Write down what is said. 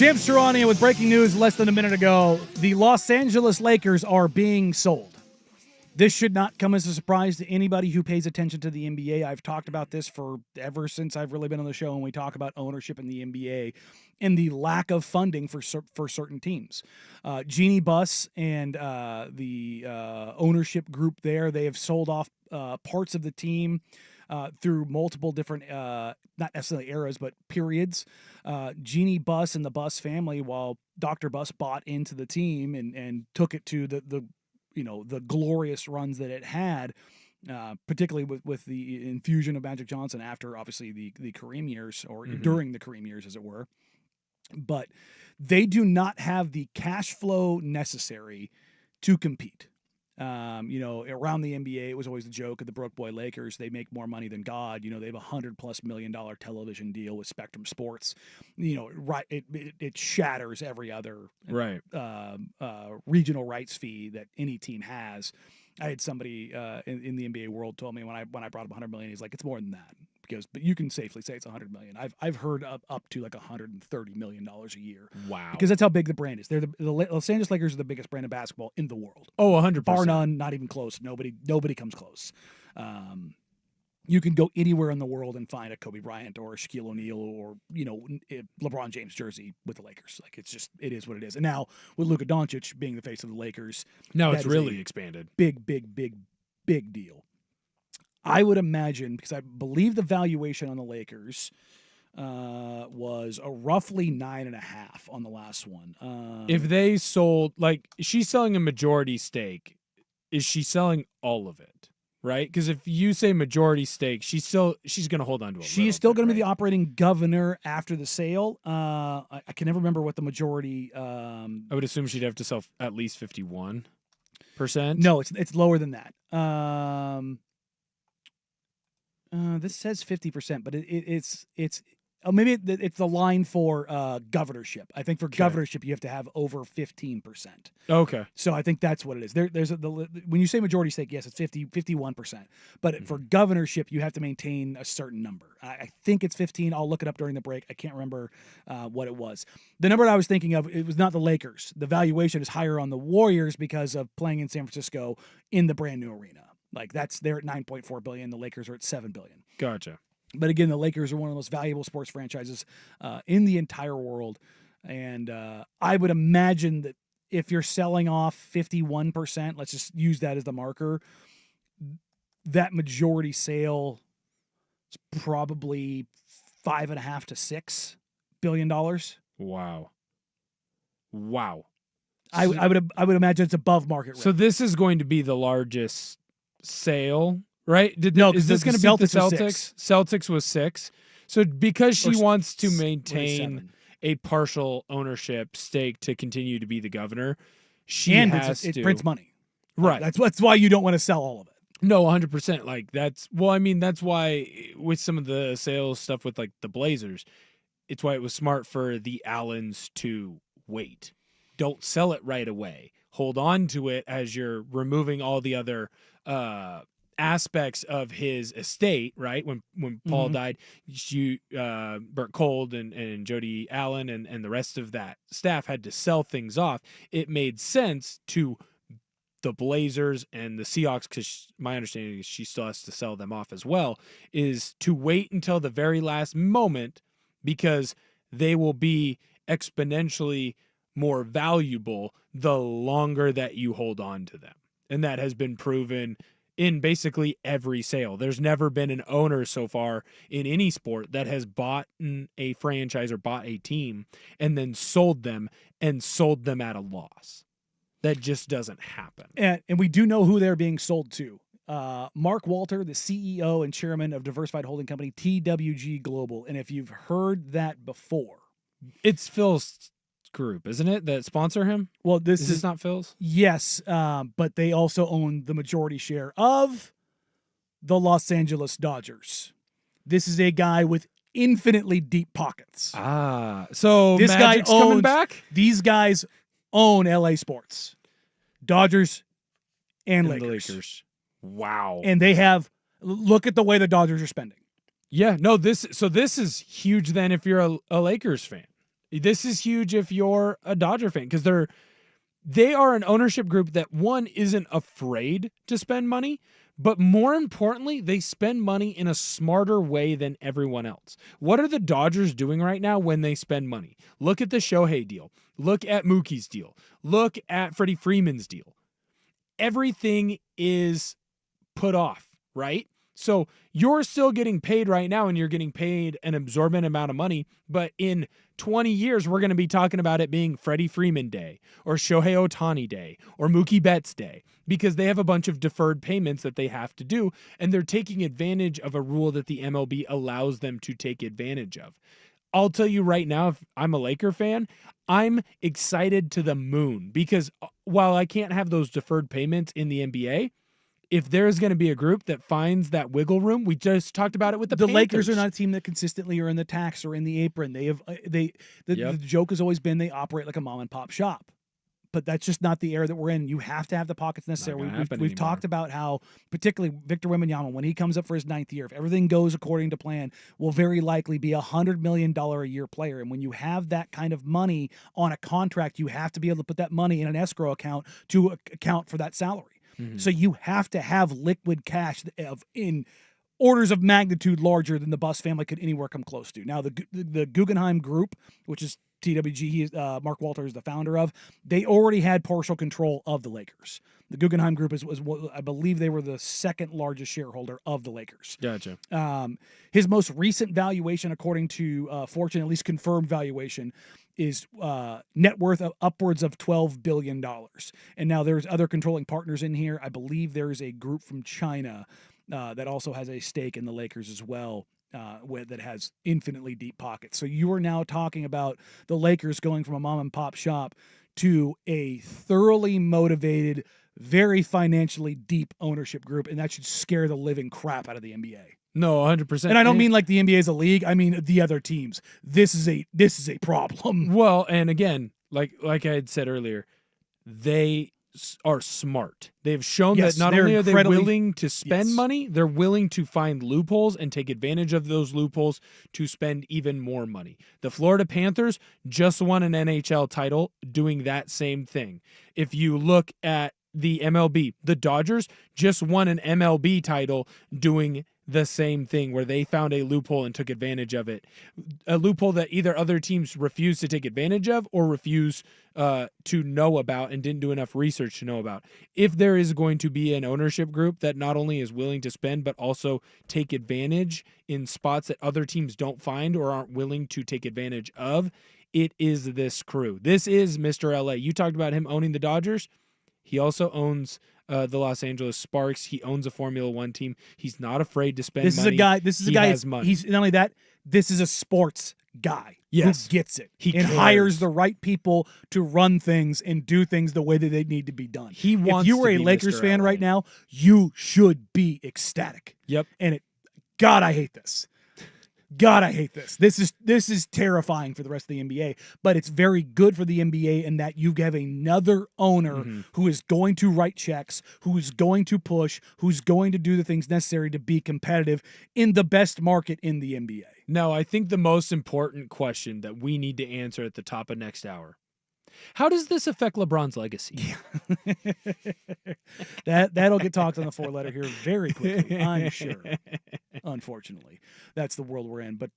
James Serrania with breaking news less than a minute ago. The Los Angeles Lakers are being sold. This should not come as a surprise to anybody who pays attention to the NBA. I've talked about this for ever since I've really been on the show, and we talk about ownership in the NBA and the lack of funding for certain teams. Jeannie Buss and the ownership group there, they have sold off parts of the team through multiple different, not necessarily eras, but periods. Jeannie Buss and the Buss family, while Dr. Buss bought into the team and took it to the glorious runs that it had, particularly with the infusion of Magic Johnson after, obviously, the Kareem years, or during the Kareem years, as it were. But they do not have the cash flow necessary to compete. Around the NBA, it was always the joke of the broke boy Lakers. They make more money than God. They have $100+ million television deal with Spectrum Sports. It shatters every other regional rights fee that any team has. I had somebody in the NBA world told me when I brought up $100 million, he's like, it's more than that. But you can safely say it's $100 million. I've heard up to like $130 million a year. Wow! Because that's how big the brand is. They're the Los Angeles Lakers are the biggest brand of basketball in the world. Oh, 100%. Bar none, not even close. Nobody comes close. You can go anywhere in the world and find a Kobe Bryant or a Shaquille O'Neal or LeBron James jersey with the Lakers. Like, it is what it is. And now with Luka Doncic being the face of the Lakers, now it's really expanded. Big deal. I would imagine, because I believe the valuation on the Lakers was a roughly 9.5 on the last one. If they sold, like, she's selling a majority stake, is she selling all of it? Right? Because if you say majority stake, she's going to hold on to it. She is still going to be the operating governor after the sale. I can never remember what the majority. I would assume she'd have to sell at least 51%. No, it's lower than that. This says 50%, but it's maybe it's the line for governorship. I think for governorship you have to have over 15%. Okay. So I think that's what it is. When you say majority stake, yes, it's 51%. But for governorship, you have to maintain a certain number. I think it's 15. I'll look it up during the break. I can't remember what it was. The number I was thinking of, it was not the Lakers. The valuation is higher on the Warriors because of playing in San Francisco in the brand new arena. Like, they're at $9.4 billion. The Lakers are at $7 billion. Gotcha. But again, the Lakers are one of the most valuable sports franchises in the entire world. And I would imagine that if you're selling off 51%, let's just use that as the marker, that majority sale is probably $5.5 to $6 billion. Wow. I would imagine it's above market rate. So this is going to be the largest sale, right? Is this going to be the Celtics? Celtics was 6. So because she wants to maintain a partial ownership stake to continue to be the governor, it prints money. Right. That's why you don't want to sell all of it. No, 100%. Like, that's why with some of the sales stuff with, like, the Blazers, it's why it was smart for the Allens to wait. Don't sell it right away. Hold on to it as you're removing all the other aspects of his estate, right? When Paul died, Bert Cold and Jody Allen and the rest of that staff had to sell things off. It made sense to the Blazers and the Seahawks, because my understanding is she still has to sell them off as well, is to wait until the very last moment, because they will be exponentially more valuable the longer that you hold on to them. And that has been proven in basically every sale. There's never been an owner so far in any sport that has bought a franchise or bought a team and then sold them at a loss. That just doesn't happen. And we do know who they're being sold to. Mark Walter, the CEO and chairman of diversified holding company TWG Global. And if you've heard that before, it's Phil's group, isn't it, that sponsor him? Well, this is not Phil's? Yes, but they also own the majority share of the Los Angeles Dodgers. This is a guy with infinitely deep pockets. So this Magic's guy owns, coming back? These guys own LA sports. Dodgers and Lakers. Wow. And they have, look at the way the Dodgers are spending. Yeah, no, this is huge then if you're a Lakers fan. This is huge if you're a Dodger fan, because they are an ownership group that, one, isn't afraid to spend money, but more importantly, they spend money in a smarter way than everyone else. What are the Dodgers doing right now when they spend money? Look at the Shohei deal. Look at Mookie's deal. Look at Freddie Freeman's deal. Everything is put off, right? So you're still getting paid right now, and you're getting paid an absorbent amount of money, but in 20 years, we're going to be talking about it being Freddie Freeman Day or Shohei Ohtani Day or Mookie Betts Day, because they have a bunch of deferred payments that they have to do, and they're taking advantage of a rule that the MLB allows them to take advantage of. I'll tell you right now, if I'm a Laker fan, I'm excited to the moon, because while I can't have those deferred payments in the NBA, if there's going to be a group that finds that wiggle room, we just talked about it with the Panthers. Lakers are not a team that consistently are in the tax or in the apron. The joke has always been they operate like a mom and pop shop. But that's just not the era that we're in. You have to have the pockets necessary. We've talked about how, particularly Victor Wembanyama, when he comes up for his 9th year, if everything goes according to plan, will very likely be $100 million a year player. And when you have that kind of money on a contract, you have to be able to put that money in an escrow account to account for that salary. So you have to have liquid cash in orders of magnitude larger than the Buss family could anywhere come close to. Now, the Guggenheim Group, which is TWG, Mark Walter is the founder of, they already had partial control of the Lakers. The Guggenheim Group was I believe they were the second largest shareholder of the Lakers. Gotcha. His most recent valuation, according to Fortune, at least confirmed valuation, is net worth of upwards of $12 billion. And now there's other controlling partners in here. I believe there's a group from China that also has a stake in the Lakers as well, that has infinitely deep pockets. So you are now talking about the Lakers going from a mom and pop shop to a thoroughly motivated, very financially deep ownership group, and that should scare the living crap out of the NBA. No, 100%. And I don't mean like the NBA is a league. I mean the other teams. This is a problem. Well, and again, like I had said earlier, they are smart. They've shown that not only are they willing to spend money, they're willing to find loopholes and take advantage of those loopholes to spend even more money. The Florida Panthers just won an NHL title doing that same thing. If you look at the MLB, the Dodgers just won an MLB title doing the same thing, where they found a loophole and took advantage of it. A loophole that either other teams refused to take advantage of or refused to know about and didn't do enough research to know about. If there is going to be an ownership group that not only is willing to spend, but also take advantage in spots that other teams don't find or aren't willing to take advantage of, it is this crew. This is Mr. LA. You talked about him owning the Dodgers. He also owns the Los Angeles Sparks. He owns a Formula One team. He's not afraid to spend money. This is a guy. Has money. He's not only that. This is a sports guy who gets it and hires the right people to run things and do things the way that they need to be done. He wants. If you were a Lakers fan right now, you should be ecstatic. Yep. And God, I hate this. God, I hate this. This is terrifying for the rest of the NBA, but it's very good for the NBA in that you have another owner who is going to write checks, who's going to push, who's going to do the things necessary to be competitive in the best market in the NBA. No, I think the most important question that we need to answer at the top of next hour: how does this affect LeBron's legacy? That'll get talked on the 4-letter here very quickly, I'm sure. Unfortunately, that's the world we're in. But